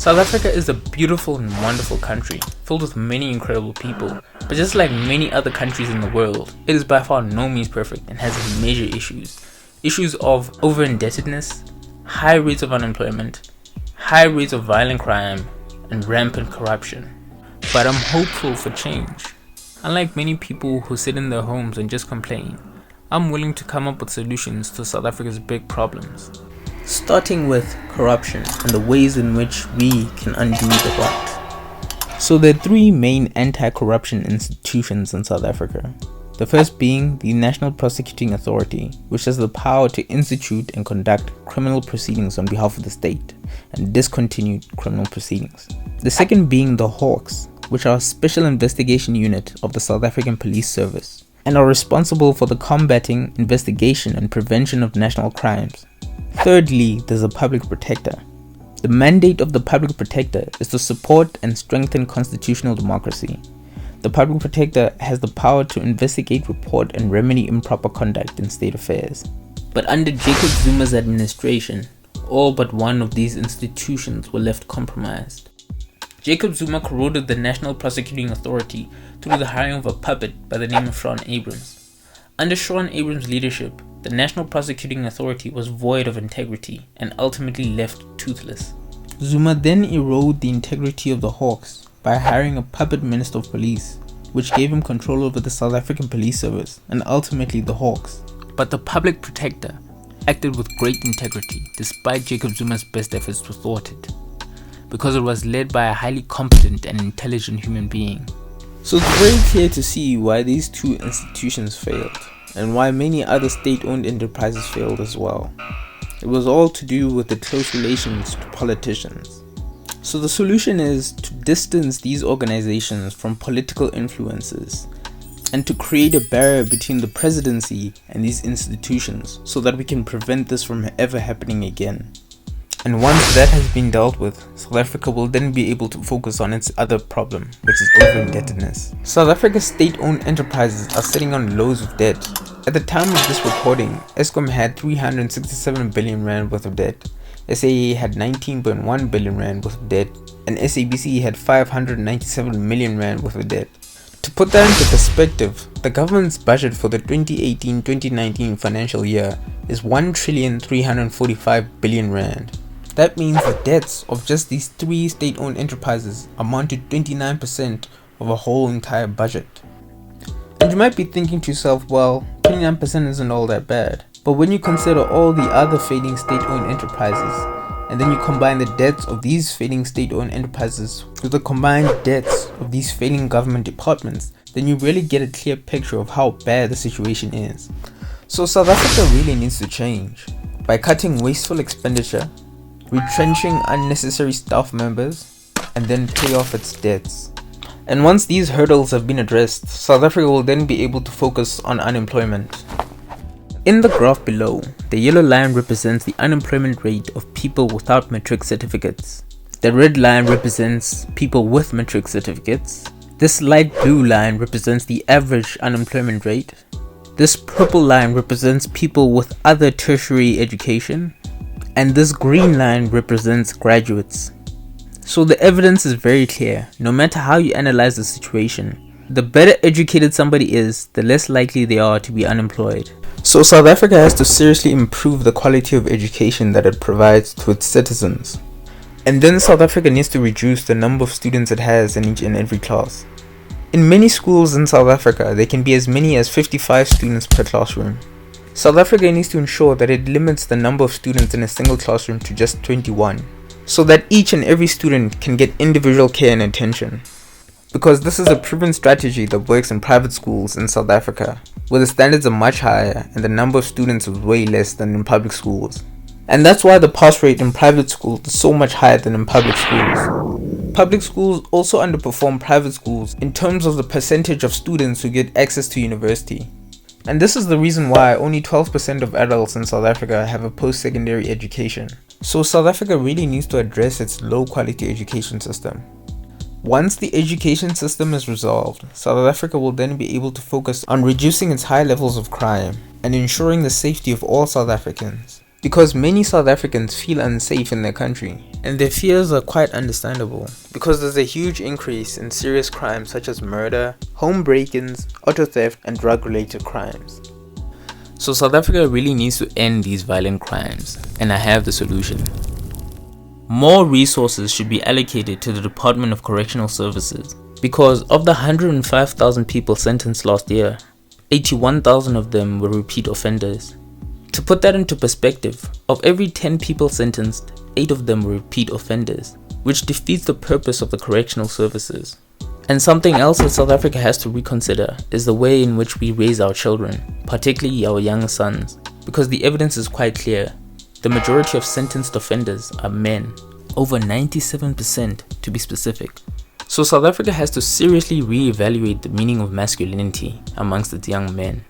South Africa is a beautiful and wonderful country, filled with many incredible people, but just like many other countries in the world, it is by far no means perfect and has major issues. Issues of over-indebtedness, high rates of unemployment, high rates of violent crime, and rampant corruption. But I'm hopeful for change. Unlike many people who sit in their homes and just complain, I'm willing to come up with solutions to South Africa's big problems. Starting with corruption and the ways in which we can undo the rot. So there are three main anti-corruption institutions in South Africa. The first being the National Prosecuting Authority, which has the power to institute and conduct criminal proceedings on behalf of the state and discontinue criminal proceedings. The second being the Hawks, which are a special investigation unit of the South African Police Service and are responsible for the combating, investigation and prevention of national crimes. Thirdly, there's a Public Protector. The mandate of the Public Protector is to support and strengthen constitutional democracy. The Public Protector has the power to investigate, report and remedy improper conduct in state affairs. But under Jacob Zuma's administration, all but one of these institutions were left compromised. Jacob Zuma corroded the National Prosecuting Authority through the hiring of a puppet by the name of Shaun Abrahams. Under Shaun Abrahams' leadership, the National Prosecuting Authority was void of integrity and ultimately left toothless. Zuma then eroded the integrity of the Hawks by hiring a puppet Minister of Police, which gave him control over the South African Police Service and ultimately the Hawks. But the Public Protector acted with great integrity despite Jacob Zuma's best efforts were thwarted, because it was led by a highly competent and intelligent human being. So it's very clear to see why these two institutions failed, and why many other state-owned enterprises failed as well. It was all to do with the close relations to politicians. So the solution is to distance these organizations from political influences and to create a barrier between the presidency and these institutions so that we can prevent this from ever happening again. And once that has been dealt with, South Africa will then be able to focus on its other problem, which is over-indebtedness. South Africa's state-owned enterprises are sitting on loads of debt. At the time of this recording, Eskom had 367 billion rand worth of debt, SAA had 19.1 billion rand worth of debt, and SABC had 597 million rand worth of debt. To put that into perspective, the government's budget for the 2018-2019 financial year is 1,345 billion rand. That means the debts of just these three state-owned enterprises amount to 29% of a whole entire budget. And you might be thinking to yourself, well, 29% isn't all that bad. But when you consider all the other failing state-owned enterprises, and then you combine the debts of these failing state-owned enterprises with the combined debts of these failing government departments, then you really get a clear picture of how bad the situation is. So South Africa really needs to change by cutting wasteful expenditure, retrenching unnecessary staff members, and then pay off its debts. And once these hurdles have been addressed, South Africa will then be able to focus on unemployment. In the graph below, the yellow line represents the unemployment rate of people without matric certificates. The red line represents people with matric certificates. This light blue line represents the average unemployment rate. This purple line represents people with other tertiary education. And this green line represents graduates. So the evidence is very clear. No matter how you analyze the situation, the better educated somebody is, the less likely they are to be unemployed. So South Africa has to seriously improve the quality of education that it provides to its citizens. And then South Africa needs to reduce the number of students it has in each and every class. In many schools in South Africa, there can be as many as 55 students per classroom. South Africa needs to ensure that it limits the number of students in a single classroom to just 21, so that each and every student can get individual care and attention. Because this is a proven strategy that works in private schools in South Africa, where the standards are much higher and the number of students is way less than in public schools. And that's why the pass rate in private schools is so much higher than in public schools. Public schools also underperform private schools in terms of the percentage of students who get access to university. And this is the reason why only 12% of adults in South Africa have a post-secondary education. So South Africa really needs to address its low quality education system. Once the education system is resolved, South Africa will then be able to focus on reducing its high levels of crime and ensuring the safety of all South Africans. because many South Africans feel unsafe in their country, and their fears are quite understandable because there's a huge increase in serious crimes such as murder, home break-ins, auto theft, and drug-related crimes. So South Africa really needs to end these violent crimes, and I have the solution. More resources should be allocated to the Department of Correctional Services, because of the 105,000 people sentenced last year, 81,000 of them were repeat offenders. To put that into perspective, of every 10 people sentenced, 8 of them were repeat offenders, which defeats the purpose of the correctional services. And something else that South Africa has to reconsider is the way in which we raise our children, particularly our young sons, because the evidence is quite clear. The majority of sentenced offenders are men, over 97% to be specific. So South Africa has to seriously re-evaluate the meaning of masculinity amongst its young men.